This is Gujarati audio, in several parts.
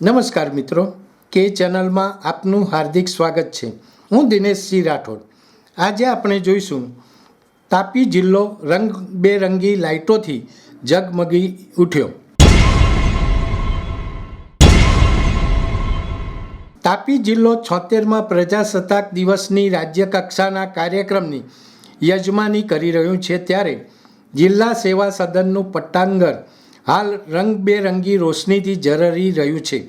નમસ્કાર મિત્રો, કે ચેનલમાં આપનું હાર્દિક સ્વાગત છે. હું દિનેશજી રાઠોડ. આજે આપણે જોઈશું તાપી જિલ્લો રંગબેરંગી લાઇટોથી ઝગમગી ઉઠ્યો. તાપી જિલ્લો 76મા પ્રજાસત્તાક દિવસની રાજ્ય કક્ષાના કાર્યક્રમની યજમાની કરી રહ્યું છે, ત્યારે જિલ્લા સેવા સદનનું પટ્ટાંગણ હાલ રંગબેરંગી રોશનીથી ઝળહળી રહ્યું છે.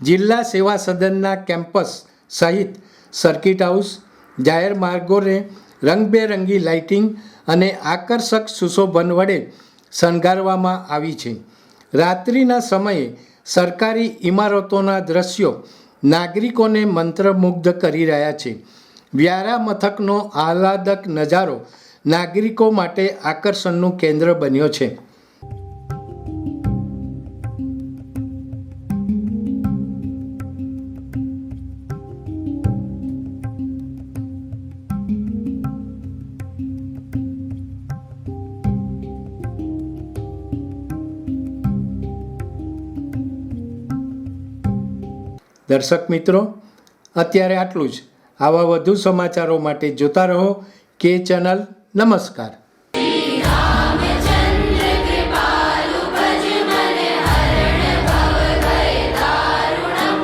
જિલ્લા સેવા સદનના કેમ્પસ સહિત સર્કિટ હાઉસ, જાહેર માર્ગોને રંગબેરંગી લાઇટિંગ અને આકર્ષક સુશોભન વડે શણગારવામાં આવી છે. રાત્રિના સમયે સરકારી ઇમારતોના દ્રશ્યો નાગરિકોને મંત્રમુગ્ધ કરી રહ્યા છે. વ્યારા મથકનો આહલાદક નજારો નાગરિકો માટે આકર્ષણનું કેન્દ્ર બન્યો છે. દર્શક મિત્રો, અત્યારે આટલું જ. આવા વધુ સમાચારો માટે જોતા રહો કે ચેનલ. નમસ્કાર.